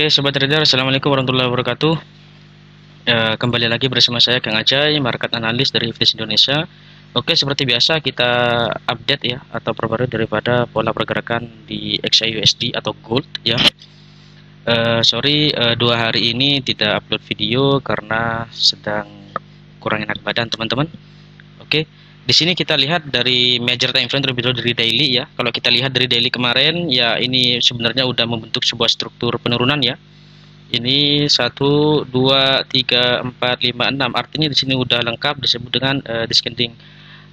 Oke, Sobat Trader, Assalamualaikum warahmatullahi wabarakatuh. Kembali lagi bersama saya, Kang Ajay, market analis dari FTSE Indonesia. Oke, seperti biasa kita update ya, atau perbarui daripada pola pergerakan di XAUSD atau Gold ya. Sorry, 2 hari ini tidak upload video karena sedang kurang enak badan teman-teman. Oke, di sini kita lihat dari major time frame terlebih dahulu dari daily ya. Kalau kita lihat dari daily kemarin ya, ini sebenarnya udah membentuk sebuah struktur penurunan ya. Ini 1, 2, 3, 4, 5, 6. Artinya di sini udah lengkap disebut dengan descending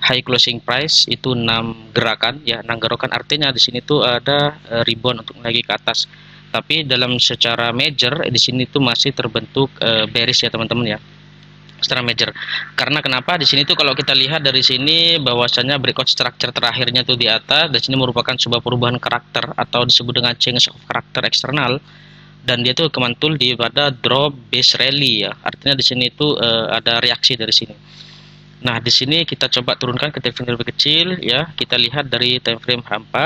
high closing price, itu 6 gerakan ya, 6 gerakan. Artinya di sini tuh ada rebound untuk lagi ke atas. Tapi dalam secara major di sini tuh masih terbentuk bearish ya teman-teman ya. Secara major. Karena kenapa di sini tuh kalau kita lihat dari sini bahwasanya breakout structure terakhirnya tuh di atas, dan sini merupakan sebuah perubahan karakter atau disebut dengan change of karakter eksternal, dan dia tuh kemantul di pada drop base rally ya. Artinya di sini itu ada reaksi dari sini. Nah, di sini kita coba turunkan ke time frame lebih kecil ya. Kita lihat dari time frame H4.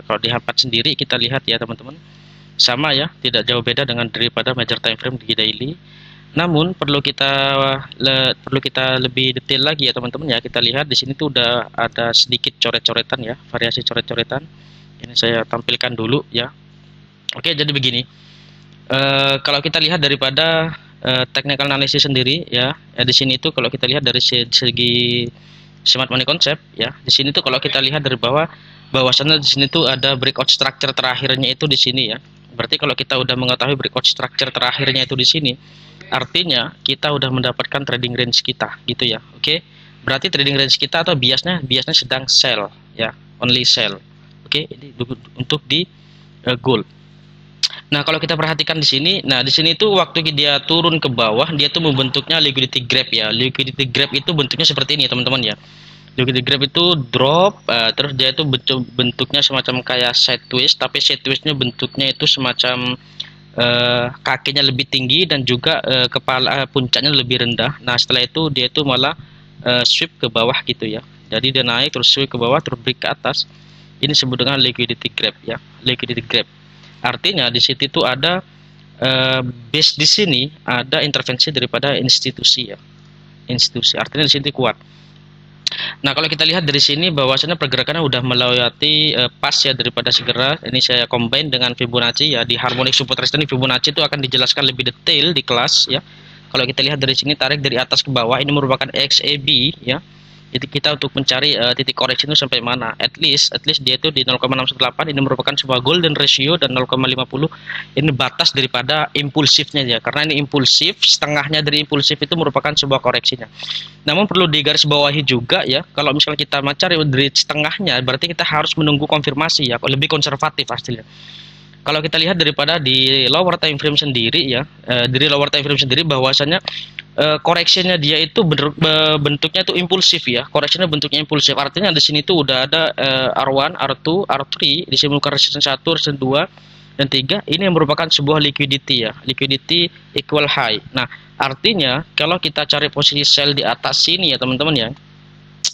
Kalau di H4 sendiri kita lihat ya teman-teman, sama ya, tidak jauh beda dengan daripada major time frame di daily. Namun perlu kita lebih detail lagi ya teman-teman ya. Kita lihat di sini tuh udah ada sedikit coret-coretan ya, variasi coret-coretan. Ini saya tampilkan dulu ya. Oke, jadi begini. Kalau kita lihat daripada technical analysis sendiri ya, di sini itu kalau kita lihat dari segi smart money concept ya, di sini tuh kalau kita lihat dari bawah, bahwasannya di sini tuh ada breakout structure terakhirnya itu di sini ya. Berarti kalau kita udah mengetahui breakout structure terakhirnya itu di sini, artinya kita udah mendapatkan trading range kita gitu ya. Oke, berarti trading range kita atau biasnya sedang sell ya, only sell. Oke, ini untuk di gold. Nah, kalau kita perhatikan di sini, nah di sini itu waktu dia turun ke bawah, dia tuh membentuknya liquidity grab ya. Liquidity grab itu bentuknya seperti ini, teman-teman ya. Liquidity grab itu drop, terus dia itu bentuknya semacam kayak sideways, tapi sidewaysnya bentuknya itu semacam kakinya lebih tinggi dan juga kepala puncaknya lebih rendah. Nah, setelah itu dia itu malah sweep ke bawah gitu ya. Jadi dia naik terus sweep ke bawah terus break ke atas. Ini disebut dengan liquidity grab ya, liquidity grab. Artinya di situ itu ada base, di sini ada intervensi daripada institusi ya, institusi. Artinya di sini kuat. Nah, kalau kita lihat dari sini bahwasanya pergerakannya udah melewati pas ya daripada segera. Ini saya combine dengan Fibonacci ya, di harmonic support resistance Fibonacci itu akan dijelaskan lebih detail di kelas ya. Kalau kita lihat dari sini tarik dari atas ke bawah, ini merupakan XAB ya. Jadi kita untuk mencari titik koreksi itu sampai mana, at least dia itu di 0,618. Ini merupakan sebuah golden ratio, dan 0,50 ini batas daripada impulsifnya ya, karena ini impulsif, setengahnya dari impulsif itu merupakan sebuah koreksinya. Namun perlu digarisbawahi juga ya, kalau misalnya kita mencari dari setengahnya, berarti kita harus menunggu konfirmasi ya, lebih konservatif hasilnya. Kalau kita lihat daripada di lower time frame sendiri ya, dari lower time frame sendiri bahwasanya koreksinya dia itu bentuknya itu impulsif ya. Koreksinya bentuknya impulsif. Artinya di sini tuh udah ada R1, R2, R3, di sini merupakan resistance 1, resistance 2 dan 3. Ini merupakan sebuah liquidity ya. Liquidity equal high. Nah, artinya kalau kita cari posisi sell di atas sini ya teman-teman ya,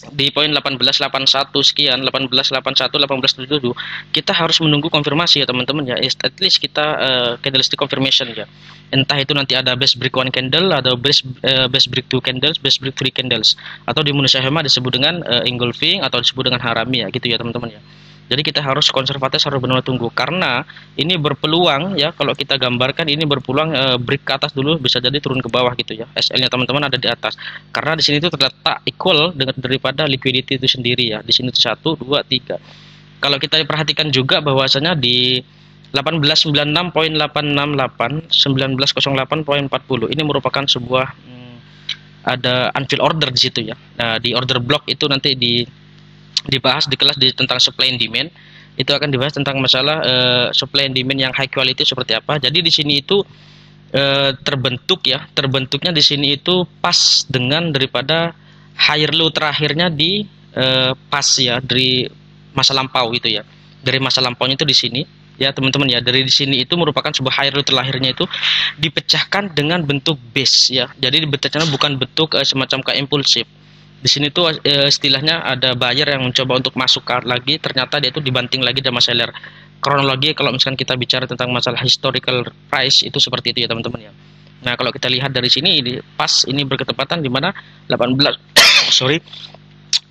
di poin 1881 sekian, 1881, 1877, kita harus menunggu konfirmasi ya teman-teman ya. At least kita candlestick confirmation ya. Entah itu nanti ada base break 1 candle, atau base break 2 candles, base break 3 candles, atau di Indonesia Hema disebut dengan engulfing atau disebut dengan harami ya, gitu ya teman-teman ya. Jadi kita harus konservatif, harus benar-benar tunggu, karena ini berpeluang ya, kalau kita gambarkan ini berpeluang break ke atas dulu, bisa jadi turun ke bawah gitu ya. SL-nya teman-teman ada di atas, karena di sini itu terletak equal dengan daripada liquidity itu sendiri ya. Di sini itu 1, 2, 3. Kalau kita perhatikan juga bahwasanya di 1896.868, 1908.40 ini merupakan sebuah ada unfilled order di situ ya. Nah, di order block itu nanti dibahas di kelas tentang supply and demand. Itu akan dibahas tentang masalah supply and demand yang high quality seperti apa. Jadi di sini itu terbentuknya di sini itu pas dengan daripada higher low terakhirnya di pas ya, dari masa lampau itu ya. Dari masa lampaunya itu di sini ya teman-teman ya. Dari di sini itu merupakan sebuah higher low terakhirnya itu dipecahkan dengan bentuk base ya. Jadi dipecahnya bukan bentuk semacam kayak impulsif. Di sini tuh istilahnya ada buyer yang mencoba untuk masuk lagi, ternyata dia itu dibanting lagi sama seller. Kronologi kalau misalkan kita bicara tentang masalah historical price itu seperti itu ya teman-teman ya. Nah, kalau kita lihat dari sini pas ini berketepatan di mana 18 sorry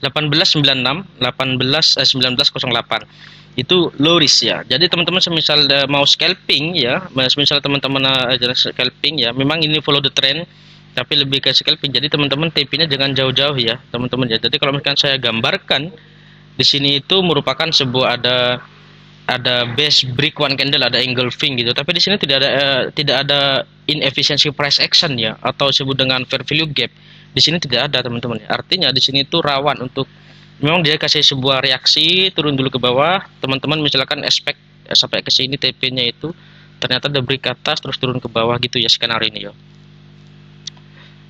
1896 1908 itu low risk ya. Jadi teman-teman semisal mau scalping ya, semisal teman-teman scalping ya, memang ini follow the trend tapi lebih ke scalping. Jadi teman-teman TP-nya jangan jauh-jauh ya teman-teman ya. Jadi kalau misalkan saya gambarkan di sini itu merupakan sebuah ada base break one candle, ada engulfing gitu, tapi di sini tidak ada inefficiency price action ya, atau disebut dengan fair value gap. Di sini tidak ada teman-teman ya. Artinya di sini itu rawan untuk, memang dia kasih sebuah reaksi turun dulu ke bawah, teman-teman misalkan expect sampai ke sini TP-nya itu ternyata ada break ke atas terus turun ke bawah gitu ya skenario ini ya.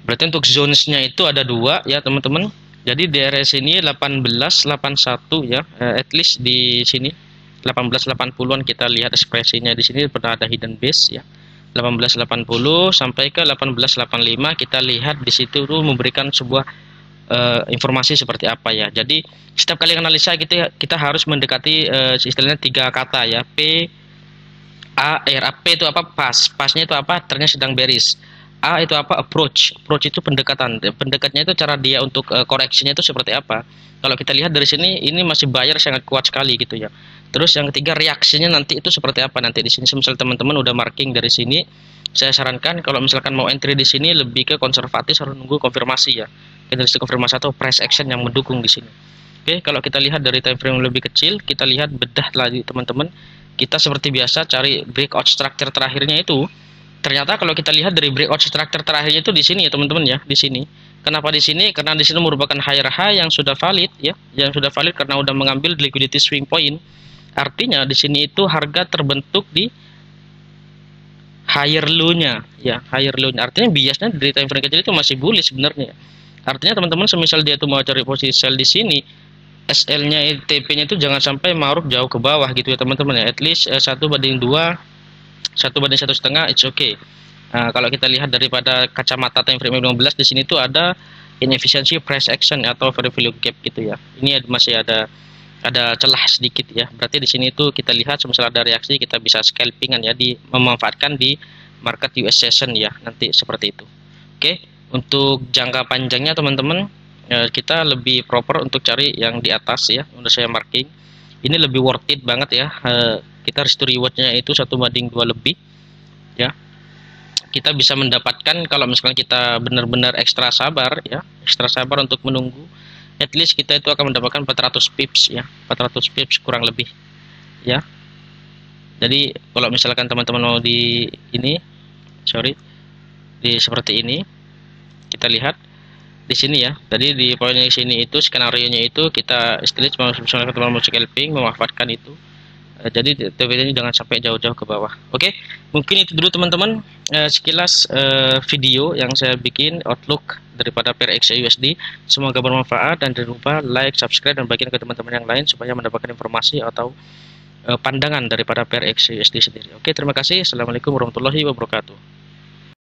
Berarti untuk zones-nya itu ada dua ya teman-teman. Jadi di area sini 1881 ya, at least di sini 1880-an kita lihat ekspresinya di sini pernah ada hidden base ya. 1880 sampai ke 1885 kita lihat di situ tuh memberikan sebuah informasi seperti apa ya. Jadi setiap kali analisa kita harus mendekati istilahnya 3 kata ya. P A R A. P itu apa? Pasnya itu apa? Ternyata sedang bearish. A itu apa? Approach itu pendekatan. Pendekatnya itu cara dia untuk koreksinya itu seperti apa. Kalau kita lihat dari sini ini masih buyer sangat kuat sekali gitu ya. Terus yang ketiga reaksinya nanti itu seperti apa nanti di sini. Misal teman-teman udah marking dari sini, saya sarankan kalau misalkan mau entry di sini lebih ke konservatif, harus nunggu konfirmasi ya. Dari konfirmasi atau price action yang mendukung di sini. Oke, kalau kita lihat dari time frame lebih kecil, kita lihat bedah lagi teman-teman. Kita seperti biasa cari breakout structure terakhirnya itu. Ternyata kalau kita lihat dari breakout structure terakhirnya itu di sini ya teman-teman ya, di sini. Kenapa di sini? Karena di sini merupakan higher high yang sudah valid ya, yang sudah valid karena udah mengambil liquidity swing point. Artinya di sini itu harga terbentuk di higher low-nya ya, higher low-nya. Artinya biasnya dari time frame kecil itu masih bullish sebenarnya. Artinya teman-teman semisal dia tuh mau cari posisi sell di sini, SL-nya TP-nya itu jangan sampai maruk jauh ke bawah gitu ya teman-teman ya. At least 1/2, 1/1,5 it's okay. Nah, kalau kita lihat daripada kacamata time frame 15 di sini tuh ada inefficiency price action atau fair value gap gitu ya. Ini masih ada celah sedikit ya. Berarti di sini itu kita lihat semisal ada reaksi kita bisa scalpingan ya, memanfaatkan di market US session ya nanti seperti itu. Oke, untuk jangka panjangnya teman-teman kita lebih proper untuk cari yang di atas ya. Udah saya marking. Ini lebih worth it banget ya. Kita risk to rewardnya itu 1/2 lebih ya. Kita bisa mendapatkan kalau misalkan kita benar-benar ekstra sabar ya, ekstra sabar untuk menunggu, at least kita itu akan mendapatkan 400 pips ya, 400 pips kurang lebih ya. Jadi kalau misalkan teman-teman mau di ini di seperti ini, kita lihat di sini ya. Tadi di poin di sini itu skenario nya itu kita istilahnya misalkan teman-teman mau scalping memanfaatkan itu. Jadi TP-nya jangan sampai jauh-jauh ke bawah. Oke, mungkin itu dulu teman-teman sekilas video yang saya bikin outlook daripada pair XAU USD. Semoga bermanfaat dan jangan lupa like, subscribe dan bagikan ke teman-teman yang lain supaya mendapatkan informasi atau pandangan daripada pair XAU USD sendiri. Oke, terima kasih. Assalamualaikum warahmatullahi wabarakatuh.